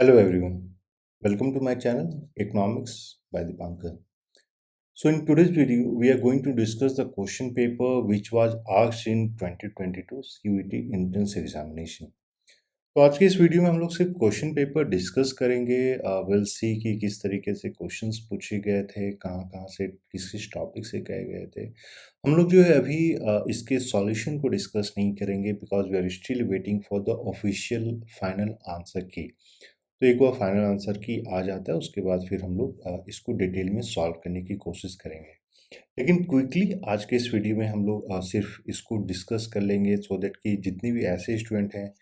Hello everyone, welcome to my channel Economics by Dipankar. So in today's video, we are going to discuss the question paper which was asked in 2022 CUET entrance examination. तो आज के इस video में हम लोग सिर्फ question paper discuss करेंगे। Will see कि किस तरीके से क्वेश्चंस पूछे गए थे, कहाँ कहाँ से किस किस टॉपिक से कहे गए थे। हम लोग जो है अभी इसके सॉल्यूशन को डिस्कस नहीं करेंगे because we are still waiting for the official final answer की। तो एक बार फाइनल आंसर की आ जाता है उसके बाद फिर हम लोग इसको डिटेल में सॉल्व करने की कोशिश करेंगे। लेकिन क्विकली आज के इस वीडियो में हम लोग सिर्फ इसको डिस्कस कर लेंगे सो दैट कि जितने भी ऐसे स्टूडेंट हैं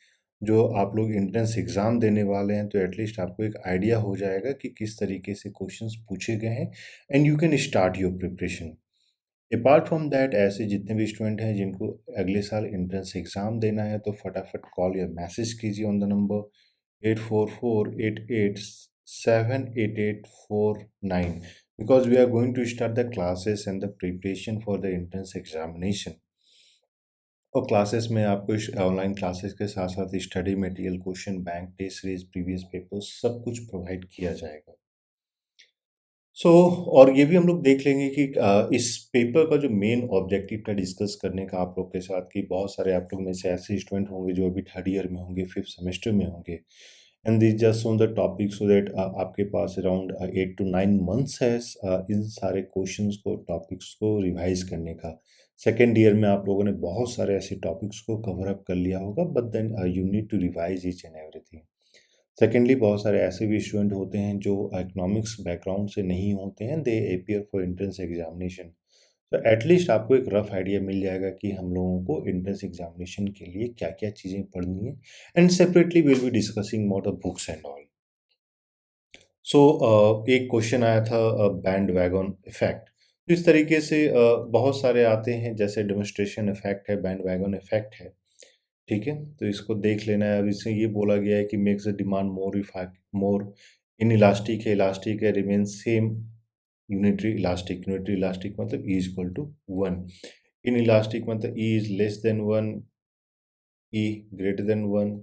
जो आप लोग एंट्रेंस एग्ज़ाम देने वाले हैं तो एटलीस्ट आपको एक आइडिया हो जाएगा कि किस तरीके से क्वेश्चंस पूछे गए हैं and you can start your preparation. Apart from that ऐसे जितने भी स्टूडेंट हैं जिनको अगले साल एंट्रेंस एग्ज़ाम देना है तो फटाफट कॉल या मैसेज कीजिए on the number 8448878849 because we are going to start the classes and the preparation for the entrance examination। और क्लासेस में आपको ऑनलाइन क्लासेस के साथ साथ study material, question bank, test series, previous papers सब कुछ प्रोवाइड किया जाएगा। और ये भी हम लोग देख लेंगे कि इस पेपर का जो मेन ऑब्जेक्टिव था डिस्कस करने का आप लोग के साथ कि बहुत सारे आप लोग में से ऐसे स्टूडेंट होंगे जो अभी थर्ड ईयर में होंगे, फिफ्थ सेमेस्टर में होंगे and this just on the topic so that आपके पास अराउंड 8 to 9 months है इन सारे क्वेश्चंस को, टॉपिक्स को रिवाइज करने का। सेकेंड ईयर में आप लोगों ने बहुत सारे ऐसे टॉपिक्स को कवर अप कर लिया होगा but then you need to revise each and everything. Secondly बहुत सारे ऐसे भी स्टूडेंट होते हैं जो इकोनॉमिक्स बैकग्राउंड से नहीं होते हैं, they appear for entrance examination. तो एटलीस्ट आपको एक रफ आइडिया मिल जाएगा कि हम लोगों को एंट्रेंस एग्जामिनेशन के लिए क्या क्या चीज़ें पढ़नी है and separately will be discussing about the books and all. एक क्वेश्चन आया था बैंड वैगन इफेक्ट। तो इस तरीके से बहुत सारे आते हैं, जैसे डेमोन्स्ट्रेशन इफेक्ट है, बैंड वैगन इफेक्ट है। ठीक है, तो इसको देख लेना है। अब इससे ये बोला गया है कि makes the demand more inelastic है रिमेन सेम यूनिटरी इलास्टिक मतलब E equal to 1, inelastic मतलब E is less than 1, E greater than 1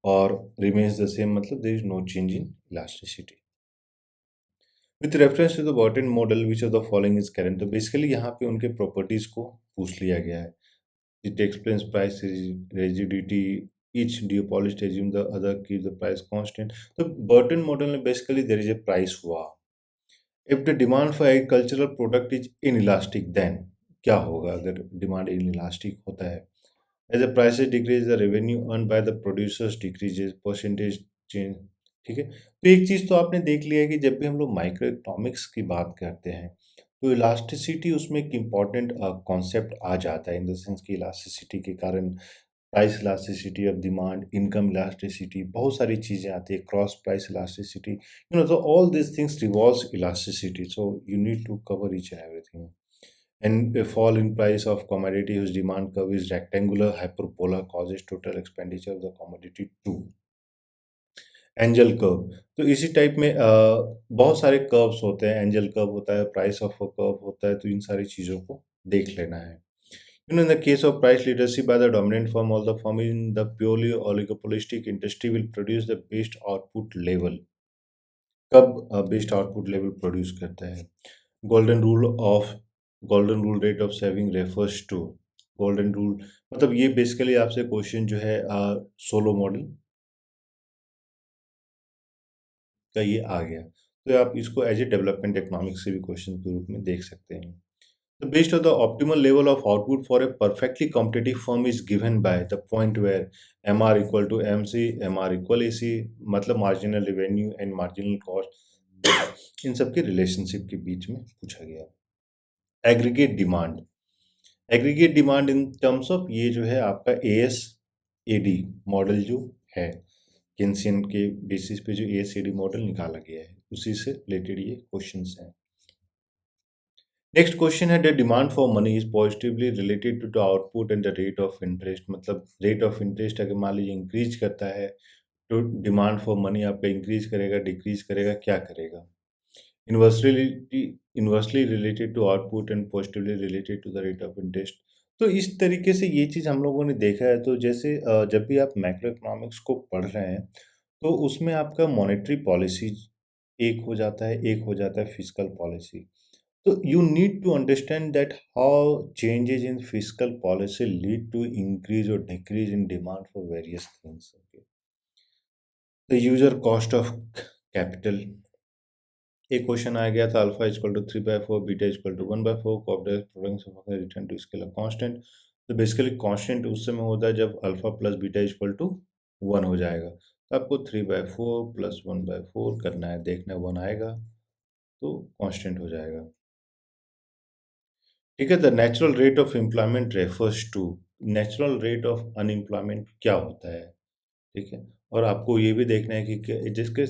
और रिमेन्स द सेम मतलब there is no change in elasticity. With reference to the Batten model which of the following is current. तो basically यहाँ पे उनके properties को पूछ लिया गया है। It explains price rigidity. Each duopolist assume the other keep the price constant. तो बर्टन मॉडल में basically there is a price war. If the demand for agricultural product is inelastic, then क्या होगा अगर डिमांड inelastic होता है? As the prices decrease, the revenue earned by the producers decreases, percentage change। ठीक है, तो एक चीज़ तो आपने देख लिया है कि जब भी हम लोग माइक्रो इकोनॉमिक्स की बात करते हैं तो इलास्टिसिटी उसमें एक इम्पॉर्टेंट कॉन्सेप्ट आ जाता है, इन द सेंस कि इलास्टिसिटी के कारण price elasticity of demand, income elasticity, बहुत सारी चीज़ें आती है, cross price elasticity, so all these things revolves elasticity, so you need to cover each and everything। And a fall in price of commodity whose demand curve is rectangular hyperbola causes total expenditure of the commodity to angel curve. तो इसी type में बहुत सारे curves होते हैं, angel curve होता है, price of a curve होता है, तो इन सारी चीज़ों को देख लेना है। In the case of price leadership by the dominant firm, all the firm in the purely oligopolistic industry will produce the best output level। कब बेस्ट आउटपुट लेवल प्रोड्यूस करता है? Golden rule of golden rule rate of saving refers to golden rule मतलब ये basically आपसे question जो है Solow model का ये आ गया, तो आप इसको एज ए डेवलपमेंट इकोनॉमिक्स से भी क्वेश्चन के रूप में देख सकते हैं। The best of the optimal level of output for a perfectly competitive firm is given by the point where MR equal to MC, MR equal AC, मतलब marginal revenue and marginal cost, इन सब के relationship के बीच में पूछा गया। Aggregate demand, aggregate demand in terms of ये जो है आपका AS/AD मॉडल जो है, केन्सियन के बेसिस पे जो AS/AD मॉडल निकाला गया है उसी से रिलेटेड ये क्वेश्चंस हैं। नेक्स्ट क्वेश्चन है, the demand for money is positively related to the output and the rate of interest. मतलब रेट ऑफ इंटरेस्ट अगर मान लीजिए इंक्रीज करता है तो डिमांड फॉर मनी आपका इंक्रीज करेगा, डिक्रीज करेगा, क्या करेगा? Inversely inversely related to output and positively related to the rate of interest. तो इस तरीके से ये चीज़ हम लोगों ने देखा है। तो जैसे जब भी आप मैक्रो इकोनॉमिक्स को पढ़ रहे हैं तो उसमें आपका मॉनेटरी पॉलिसी एक हो जाता है, एक हो जाता है फिस्कल पॉलिसी। तो you need to understand that how changes in fiscal policy lead to increase और decrease in demand for various things. The user cost of capital, एक क्वेश्चन आ गया था, alpha equal to 3/4, beta equal to 1/4, product return to scale constant. तो basically constant उस समय होता है जब alpha plus beta equal to 1 हो जाएगा। तो आपको 3/4 प्लस 1/4 करना है, देखना 1 आएगा तो कांस्टेंट हो जाएगा। ठीक है, the natural rate of employment refers to, natural rate of unemployment क्या होता है। ठीक है, और आपको ये भी देखना है कि जिसके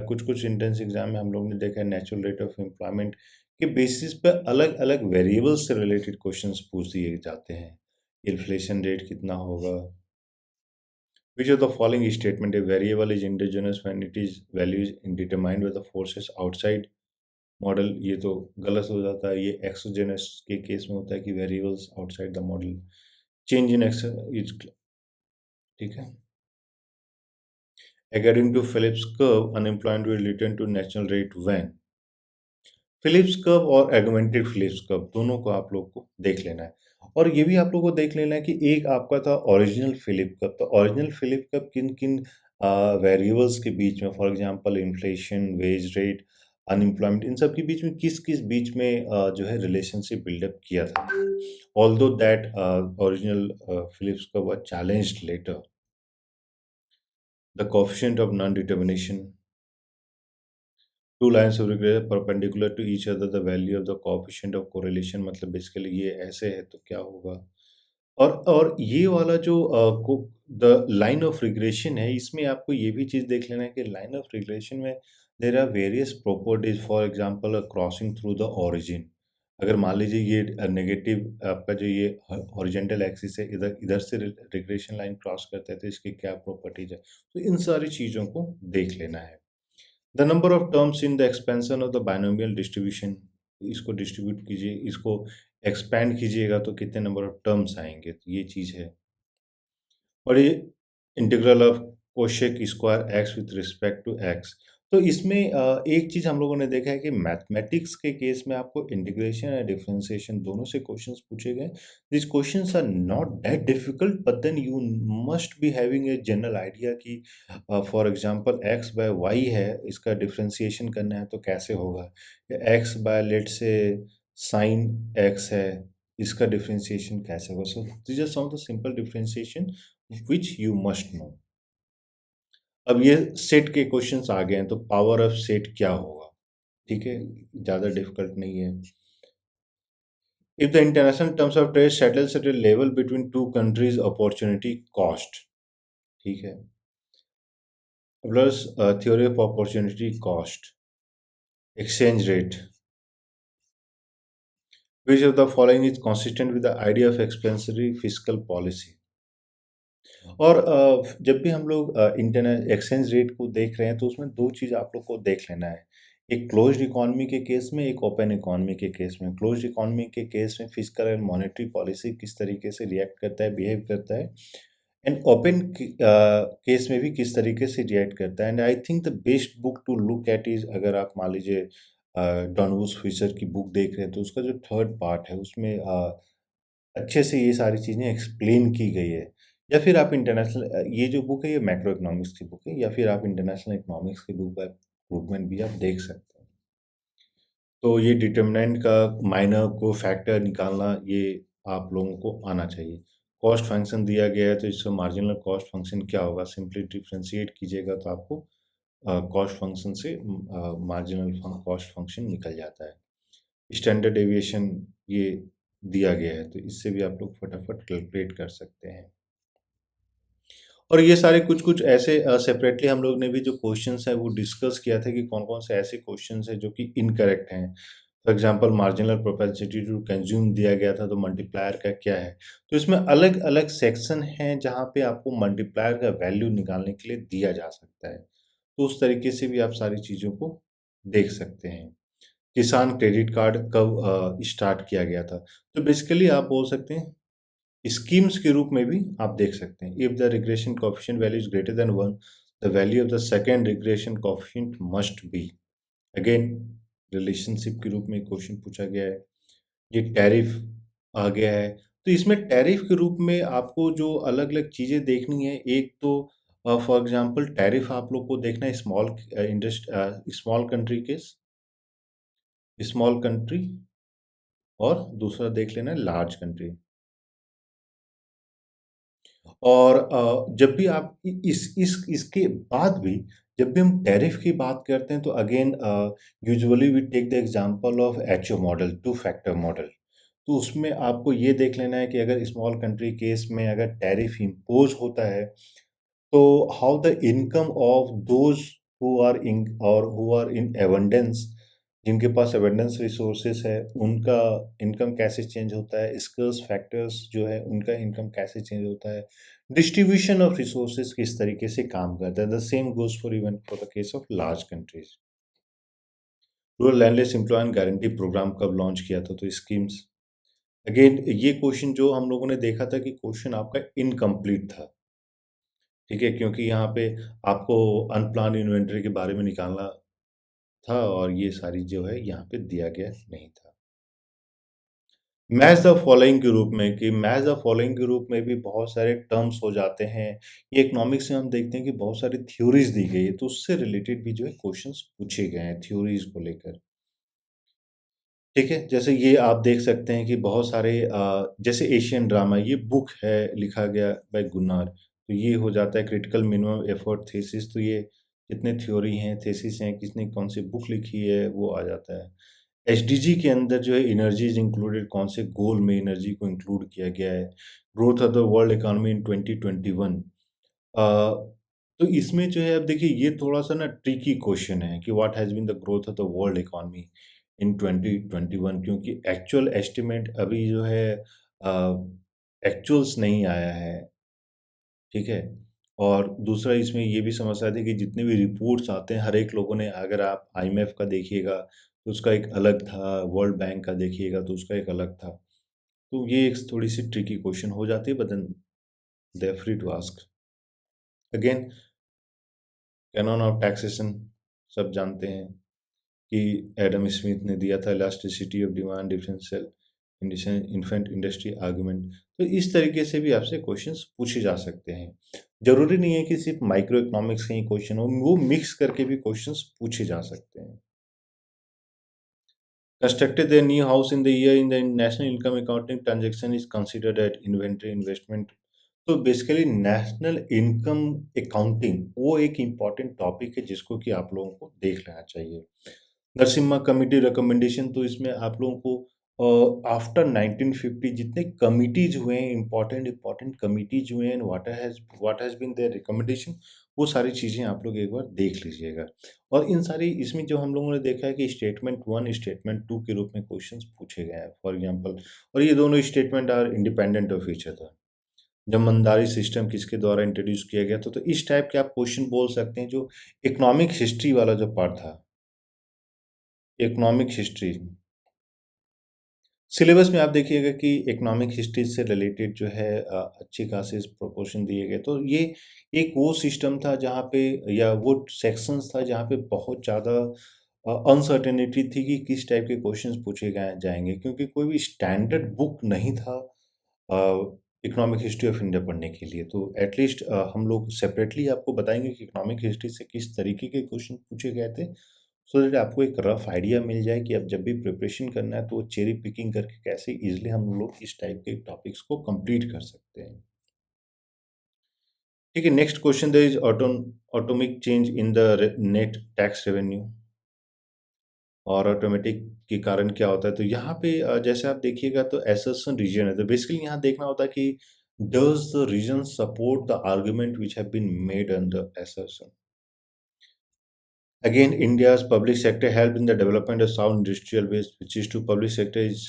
कुछ कुछ एंट्रेंस एग्जाम में हम लोग ने देखा है नेचुरल रेट ऑफ एम्प्लॉयमेंट के बेसिस पर अलग अलग वेरिएबल्स से रिलेटेड क्वेश्चंस पूछ दिए जाते हैं। इन्फ्लेशन रेट कितना होगा, विच of the following statement a variable is indigenous when it is value is determined by the forces outside model. ये तो गलत हो जाता है, ये एक्सोजेनस के केस में होता है कि variables outside the model change in x is. ठीक है, according to Phillips curve, unemployment will return to natural rate when। Phillips curve और एगमेंटेड फिलिप्स कर्व दोनों को आप लोग को देख लेना है। और ये भी आप लोग को देख लेना है कि एक आपका था ओरिजिनल फिलिप कर्व, तो ओरिजिनल फिलिप कर्व किन किन वेरिएबल्स के बीच में, for example inflation, wage rate, unemployment, इन सब के बीच में किस किस बीच में जो है रिलेशनशिप बिल्डअप किया था। Although that original Phillips curve was challenged later, the coefficient of non determination, two lines of regression perpendicular to each other, the value of the coefficient of correlation, मतलब बेसिकली ये ऐसे है तो क्या होगा। और ये वाला जो द लाइन ऑफ रिग्रेशन है, इसमें आपको ये भी चीज़ देख लेना है कि लाइन ऑफ रिग्रेशन में there are various properties, for example crossing through the origin. अगर मान लीजिए ये नेगेटिव आपका जो ये हॉरिजॉन्टल एक्सिस है, इधर इधर से रिग्रेशन लाइन क्रॉस करता है तो इसकी क्या प्रॉपर्टीज है, तो इन सारी चीज़ों को देख लेना है। The number of terms in the expansion of the binomial distribution, इसको डिस्ट्रीब्यूट कीजिए, इसको एक्सपैंड कीजिएगा तो कितने नंबर ऑफ टर्म्स आएंगे, तो ये चीज़ है। और ये integral of cosec square x with respect to x. तो इसमें एक चीज़ हम लोगों ने देखा है कि मैथमेटिक्स के केस में आपको इंटीग्रेशन या डिफरेंशिएशन दोनों से क्वेश्चंस पूछे गए। This questions are not that difficult, but then you must be having a general idea कि for example X by Y है, इसका डिफरेंशिएशन करना है तो कैसे होगा, या X by let say sine X है, इसका डिफरेंशिएशन कैसे होगा। So this are some of the simple differentiation which you must know। अब ये सेट के क्वेश्चंस आ गए हैं, तो पावर ऑफ सेट क्या होगा। ठीक है, ज़्यादा डिफिकल्ट नहीं है। If the international terms of trade settles at a level between two countries, opportunity cost. ठीक है, plus theory of opportunity cost, exchange rate, which of the following is consistent with the idea of expansionary fiscal policy। और जब भी हम लोग internet exchange rate को देख रहे हैं तो उसमें दो चीज़ आप लोग को देख लेना है। एक क्लोज्ड इकोनॉमी के केस में, एक ओपन इकोनॉमी के केस में। क्लोज्ड इकोनॉमी के केस में फिस्कल एंड मॉनेटरी पॉलिसी किस तरीके से रिएक्ट करता है, बिहेव करता है, एंड ओपन केस में भी किस तरीके से रिएक्ट करता है। And I think the best book to look at is, अगर आप मान लीजिए डॉनवुस फिशर की बुक देख रहे हैं तो उसका जो थर्ड पार्ट है उसमें अच्छे से ये सारी चीज़ें एक्सप्लेन की गई है। या फिर आप इंटरनेशनल ये जो बुक है ये मैक्रो इकोनॉमिक्स की बुक है, या फिर आप इंटरनेशनल इकोनॉमिक्स की बुक है रूपमेंट भी आप देख सकते हैं। तो ये डिटर्मिनेंट का माइनर को फैक्टर निकालना ये आप लोगों को आना चाहिए। कॉस्ट फंक्शन दिया गया है तो इससे मार्जिनल कॉस्ट फंक्शन क्या होगा, सिंपली डिफरेंशिएट कीजिएगा तो आपको कॉस्ट फंक्शन से मार्जिनल कॉस्ट फंक्शन निकल जाता है। स्टैंडर्ड डेविएशन ये दिया गया है तो इससे भी आप लोग फटाफट कैलकुलेट कर सकते हैं। और ये सारे कुछ-कुछ ऐसे सेपरेटली हम लोग ने भी जो क्वेश्चंस हैं वो डिस्कस किया था कि कौन-कौन से ऐसे क्वेश्चंस हैं जो कि इनकरेक्ट हैं। For example marginal propensity to consume दिया गया था तो मल्टीप्लायर का क्या है? तो इसमें अलग-अलग सेक्शन हैं जहाँ पे आपको मल्टीप्लायर का वैल्यू निकालने के लिए दिया जा सकता है। तो उस तरीके से भी आप सारी चीज़ों को देख सकते हैं। किसान क्रेडिट कार्ड कब स्टार्ट किया गया था? तो बेसिकली आप बोल सकते हैं स्कीम्स के रूप में भी आप देख सकते हैं। If the regression coefficient value is greater than 1, the value of the second regression coefficient must be. Again relationship के रूप में क्वेश्चन पूछा गया है। ये टैरिफ आ गया है। तो इसमें टैरिफ के रूप में आपको जो अलग-अलग चीज़ें देखनी है, एक तो फॉर एग्ज़ाम्पल टैरिफ आप लोग को देखना है स्मॉल कंट्री के स्मॉल कंट्री, और दूसरा देख लेना है लार्ज कंट्री। और जब भी आप इ इस इसके बाद भी जब भी हम टैरिफ की बात करते हैं तो again usually we take the example of HO model, two factor model. तो उसमें आपको ये देख लेना है कि अगर स्मॉल कंट्री केस में अगर टैरिफ इम्पोज़ होता है, तो how the income of those who are in abundance, जिनके पास abundance resources है, उनका इनकम कैसे चेंज होता है, स्किल्स फैक्टर्स जो है उनका इनकम कैसे चेंज होता है, डिस्ट्रीब्यूशन ऑफ रिसोर्सेज किस तरीके से काम करता है। The same goes for even for the case of large countries. Rural landless employment guarantee programme कब लॉन्च किया था, तो स्कीम्स। अगेन ये क्वेश्चन जो हम लोगों ने देखा था कि क्वेश्चन आपका इनकम्प्लीट था, ठीक है, क्योंकि यहाँ पे आपको अनप्लान इन्वेंटरी के बारे में निकालना था और ये सारी जो है यहाँ पे दिया गया नहीं था। मैच द फॉलोइंग के रूप में कि मैच द फॉलोइंग के रूप में भी बहुत सारे टर्म्स हो जाते हैं। ये इकोनॉमिक्स में हम देखते हैं कि बहुत सारी थ्योरीज दी गई है, तो उससे रिलेटेड भी जो है क्वेश्चंस पूछे गए हैं थ्योरीज को लेकर। ठीक है, जैसे ये आप देख सकते हैं कि बहुत सारे जैसे एशियन ड्रामा, ये बुक है लिखा गया बाय गुन्नार, तो ये हो जाता है क्रिटिकल मिनिमम एफर्ट थीसिस। तो ये जितने थ्योरी हैं, थीसिस हैं, किसने कौन सी बुक लिखी है, वो आ जाता है। एसडीजी के अंदर जो है एनर्जीज इंक्लूडेड, कौन से गोल में एनर्जी को इंक्लूड किया गया है। Growth of the world economy in 2021। तो इसमें जो है अब देखिए ये थोड़ा-सा ना ट्रिकी क्वेश्चन है कि what has been the growth of the world economy in 2021, क्योंकि एक्चुअल एस्टिमेट अभी जो है एक्चुअल्स नहीं आया है, ठीक है? और दूसरा इसमें ये भी समस्या थी कि जितने भी रिपोर्ट्स आते हैं, हर एक लोगों ने, अगर आप आईएमएफ का देखिएगा, तो उसका एक अलग था, वर्ल्ड बैंक का देखिएगा तो उसका एक अलग था। तो ये एक थोड़ी-सी ट्रिकी क्वेश्चन हो जाती है, but then they are free to ask. Again canon of taxation सब जानते हैं कि एडम स्मिथ ने दिया था, elasticity of demand differential infant industry argument. तो इस तरीके से भी आपसे क्वेश्चंस पूछे जा सकते हैं। जरूरी नहीं है कि सिर्फ माइक्रो इकोनॉमिक्स के ही क्वेश्चन हो, वो मिक्स करके भी क्वेश्चंस पूछे जा सकते हैं। Constructed their new house in the year in the national income accounting transaction is considered at inventory investment। तो बेसिकली नेशनल इनकम अकाउंटिंग वो एक इम्पॉर्टेंट टॉपिक है जिसको कि आप लोगों को देख लेना चाहिए। नरसिम्हा कमिटी रिकमेंडेशन, तो इसमें आप लोगों को आफ्टर 1950 जितने कमिटीज हुए हैं, इम्पॉर्टेंट इम्पॉर्टेंट कमिटीज हुए हैं, what has been their recommendation, वो सारी चीज़ें आप लोग एक बार देख लीजिएगा। और इन सारी इसमें जो हम लोगों ने देखा है कि स्टेटमेंट 1 स्टेटमेंट 2 के रूप में क्वेश्चंस पूछे गए हैं फॉर एग्जांपल, और ये दोनों statement are independent of each other. Zamindari system किसके द्वारा इंट्रोड्यूस किया गया था, तो इस टाइप के आप क्वेश्चन बोल सकते हैं। जो इकोनॉमिक हिस्ट्री वाला जो पार्ट था, इकोनॉमिक हिस्ट्री सिलेबस में आप देखिएगा कि इकोनॉमिक हिस्ट्री से रिलेटेड जो है अच्छे खासे प्रोपोर्शन दिए गए। तो ये एक वो सिस्टम था जहाँ पे, या वो सेक्शंस था जहाँ पे बहुत ज़्यादा अनसर्टेनिटी थी कि किस टाइप के क्वेश्चंस पूछे गए जाएंगे, क्योंकि कोई भी स्टैंडर्ड बुक नहीं था इकोनॉमिक हिस्ट्री ऑफ इंडिया पढ़ने के लिए। तो एटलीस्ट हम लोग सेपरेटली आपको बताएंगे कि इकोनॉमिक हिस्ट्री से किस तरीके के क्वेश्चन पूछे गए थे, सो दैट आपको एक रफ आइडिया मिल जाए कि अब जब भी प्रिपरेशन करना है तो चेरी पिकिंग करके कैसे इजीली हम लोग इस टाइप के टॉपिक्स को कंप्लीट कर सकते हैं। ठीक है, next question, there is automatic change in the net tax revenue, और ऑटोमेटिक के कारण क्या होता है। तो यहाँ पे जैसे आप देखिएगा तो असर्शन रीजन है, तो बेसिकली यहाँ देखना होता है कि does the reason support the argument which have been made under assertion। Again, India's public sector helped in the development of sound industrial base, which is to public sector is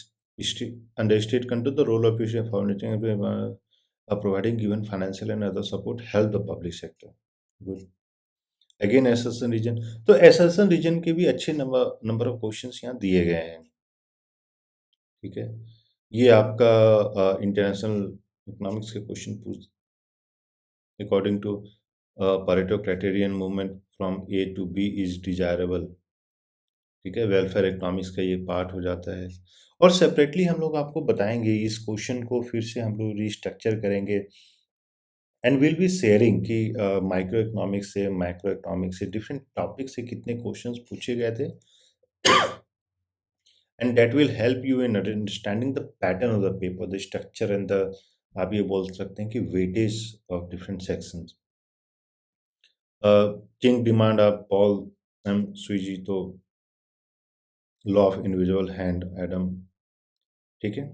under state control. The role of usually foundation providing given financial and other support help the public sector. Good. Again, assertion region. तो assertion region के भी अच्छे number of questions यहाँ दिए गए हैं। ठीक है, ये आपका इंटरनेशनल इकोनॉमिक्स के क्वेश्चन पूछ according to Pareto criterion movement from A to B is desirable। ठीक है, वेलफेयर इकोनॉमिक्स का ये पार्ट हो जाता है। और सेपरेटली हम लोग आपको बताएंगे, इस क्वेश्चन को फिर से हम लोग रिस्ट्रक्चर करेंगे एंड विल बी शेयरिंग कि माइक्रो इकोनॉमिक्स से, मैक्रो इकोनॉमिक्स से, डिफरेंट टॉपिक से कितने क्वेश्चंस पूछे गए थे and that will help you in understanding the pattern of the paper, the structure and the, आप ये बोल सकते हैं कि weightage of different sections. Kinked demand of Paul M Sweezy, तो law of individual hand Adam. ठीक है,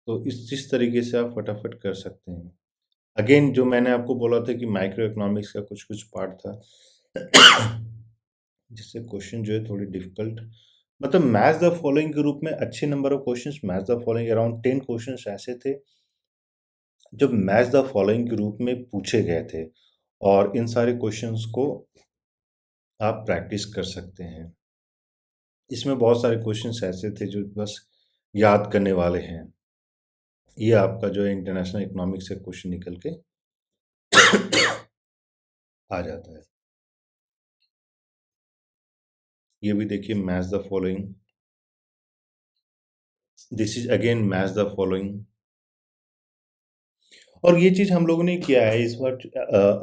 तो इस तरीके से आप फटाफट कर सकते हैं। अगेन जो मैंने आपको बोला था कि माइक्रो इकोनॉमिक्स का कुछ कुछ पार्ट था जिससे क्वेश्चन जो है थोड़ी डिफिकल्ट, मतलब मैच द फॉलोइंग के रूप में अच्छे number of questions, match the following around 10 questions ऐसे थे जो मैच द फॉलोइंग के रूप में पूछे गए थे, और इन सारे क्वेश्चंस को आप प्रैक्टिस कर सकते हैं। इसमें बहुत सारे क्वेश्चंस ऐसे थे जो बस याद करने वाले हैं। ये आपका जो है इंटरनेशनल इकोनॉमिक्स से क्वेश्चन निकल के आ जाता है। ये भी देखिए, match the following, this is again match the following. और ये चीज़ हम लोगों ने किया है इस बार,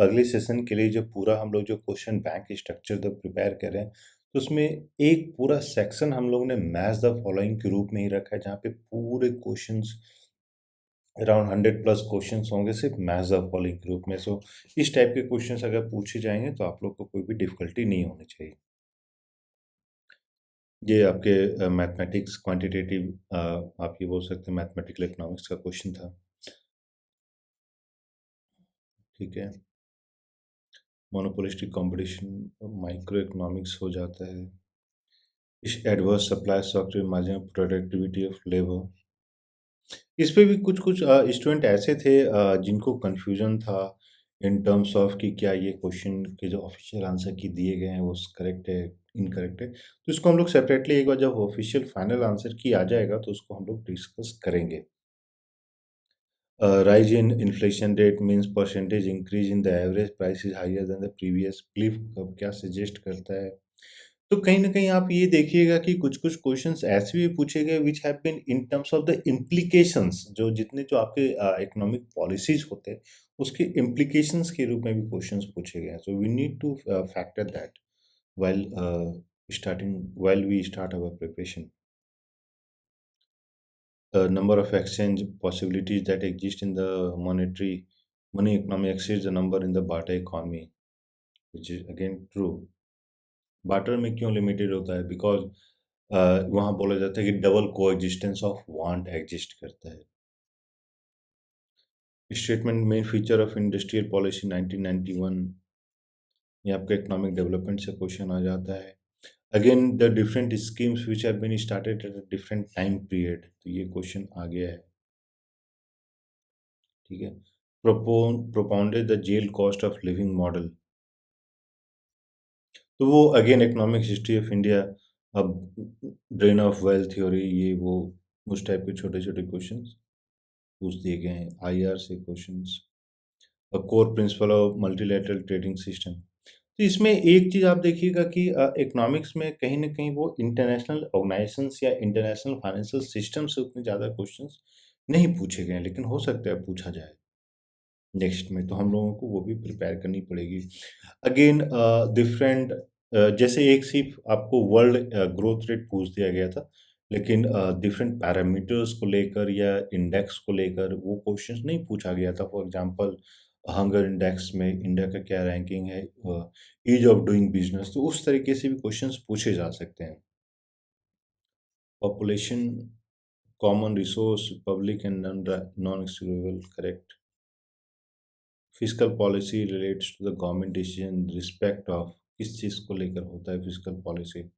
अगले सेशन के लिए जो पूरा हम लोग जो question bank structure the prepare कर रहे हैं, तो उसमें एक पूरा सेक्शन हम लोगों ने मैच द फॉलोइंग के रूप में ही रखा है, जहाँ पे पूरे क्वेश्चंस अराउंड 100 प्लस क्वेश्चंस होंगे सिर्फ मैच द फॉलोइंग के रूप में। सो इस टाइप के क्वेश्चंस अगर पूछे जाएंगे तो आप लोग को कोई भी डिफिकल्टी नहीं होनी चाहिए। ये आपके मैथमेटिक्स क्वांटिटेटिव, आप ये बोल सकते हैं मैथमेटिकल इकोनॉमिक्स का क्वेश्चन था। ठीक है, मोनोपोलिस्टिक कंपटीशन माइक्रो इकोनॉमिक्स हो जाता है। इस adverse supply structure margin productivity of labour, इस पे भी कुछ कुछ स्टूडेंट ऐसे थे जिनको कंफ्यूजन था इन टर्म्स ऑफ कि क्या ये क्वेश्चन के जो ऑफिशियल आंसर की दिए गए हैं वो करेक्ट है, इनकरेक्ट है। तो इसको हम लोग सेपरेटली एक बार जब ऑफिशियल फाइनल आंसर की आ जाएगा तो उसको हम लोग डिस्कस करेंगे। rise in inflation rate means percentage increase in the average price is higher than the previous belief, कब क्या सजेस्ट करता है। तो कहीं ना कहीं आप ये देखिएगा कि कुछ कुछ क्वेश्चंस ऐसे भी पूछे गए which have been in terms of the implications, जो जितने जो आपके इकोनॉमिक पॉलिसीज होते हैं उसके इम्प्लीकेशंस के रूप में भी क्वेश्चंस पूछे गए हैं। So we need to factor that while while we start our preparation. The number of exchange possibilities that exist in the money economy exceeds the number in the barter economy, which is again true. Barter में क्यों limited होता है? Because वहाँ बोला जाता है कि double को एग्जिस्टेंस ऑफ वांट एग्जिस्ट करता है। Statement main feature of industrial policy 1991, ये आपका इकोनॉमिक डेवलपमेंट से क्वेश्चन आ जाता है। Again the different schemes which have been started at a different time period, तो ये क्वेश्चन आ गया है। ठीक है, propounded the jail cost of living model, तो वो again economic history of India, अब ड्रेन ऑफ वेल्थ थ्योरी, ये वो उस टाइप के छोटे छोटे क्वेश्चंस पूछ दिए गए हैं। आईआर से questions, core principle of multilateral trading system, तो इसमें एक चीज़ आप देखिएगा कि इकोनॉमिक्स में कहीं ना कहीं वो इंटरनेशनल ऑर्गेनाइजेशंस या इंटरनेशनल फाइनेंशियल सिस्टम से उतने ज़्यादा क्वेश्चंस नहीं पूछे गए हैं, लेकिन हो सकता है पूछा जाए नेक्स्ट में, तो हम लोगों को वो भी प्रिपेयर करनी पड़ेगी। अगेन डिफरेंट, जैसे एक सिर्फ आपको वर्ल्ड ग्रोथ रेट पूछ दिया गया था, लेकिन डिफरेंट पैरामीटर्स को लेकर या इंडेक्स को लेकर वो क्वेश्चंस नहीं पूछा गया था। फॉर एग्जांपल हंगर इंडेक्स में इंडिया का क्या रैंकिंग है, ईज ऑफ डूइंग बिजनेस, तो उस तरीके से भी क्वेश्चंस पूछे जा सकते हैं। Population, common resource, public and non exclusive, correct. Physical policy relates to the government decision respect of, किस चीज़ को लेकर होता है फिजिकल पॉलिसी,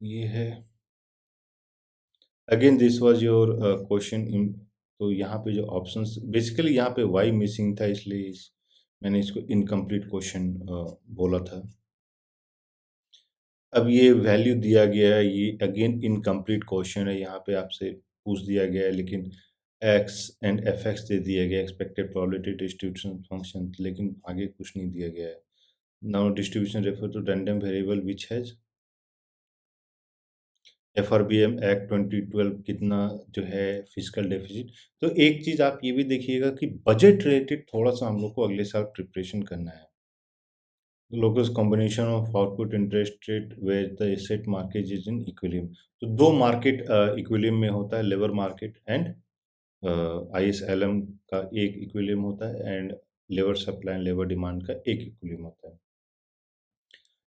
ये है। Again this was your question in, तो यहाँ पे जो ऑप्शंस, बेसिकली यहाँ पे वाई मिसिंग था, इसलिए मैंने इसको इनकम्प्लीट क्वेश्चन बोला था। अब ये वैल्यू दिया गया है, ये अगेन इनकम्प्लीट क्वेश्चन है, यहाँ पे आपसे पूछ दिया गया है, लेकिन एक्स एंड एफ एक्स दे दिया गया, एक्सपेक्टेड प्रोबेबिलिटी डिस्ट्रीब्यूशन फंक्शन, लेकिन आगे कुछ नहीं दिया गया है। Now distribution refer to random variable which has FRBM act 2012 कितना जो है फिजिकल डेफिसिट। तो एक चीज़ आप ये भी देखिएगा कि बजट रिलेटेड थोड़ा-सा हम लोग को अगले साल प्रिपरेशन करना है। Locus combination of output interest rate where the asset market is in equilibrium. तो 2 मार्केट इक्विलिब्रियम में होता है, लेबर मार्केट एंड आईएसएलएम का एक इक्विलिब्रियम होता है and labour supply and labour demand का एक इक्विलिब्रियम होता है।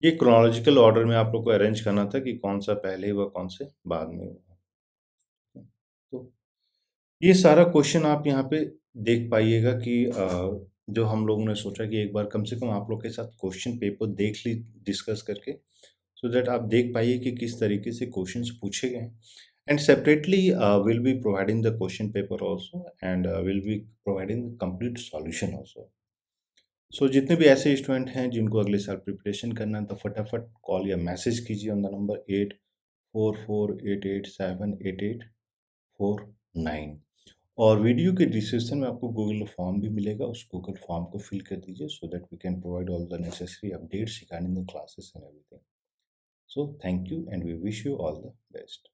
ये क्रोनोलॉजिकल ऑर्डर में आप लोग को अरेंज करना था कि कौन-सा पहले हुआ, कौन से बाद में हुआ। तो ये सारा क्वेश्चन आप यहाँ पे देख पाइएगा कि जो हम लोगों ने सोचा कि एक बार कम से कम आप लोग के साथ क्वेश्चन पेपर देख ली डिस्कस करके, सो दैट आप देख पाइए कि किस तरीके से क्वेश्चंस पूछे गए हैं। And separately will be providing the question paper also and will be providing the complete solution also. So जितने भी ऐसे स्टूडेंट हैं जिनको अगले साल प्रिपरेशन करना है, तो फटाफट कॉल या मैसेज कीजिए ऑन द नंबर 8448878849। और वीडियो के डिस्क्रिप्शन में आपको गूगल फॉर्म भी मिलेगा, उस गूगल फॉर्म को फिल कर दीजिए so that we can provide all the necessary updates regarding the classes and everything. So thank you and we wish you all the best.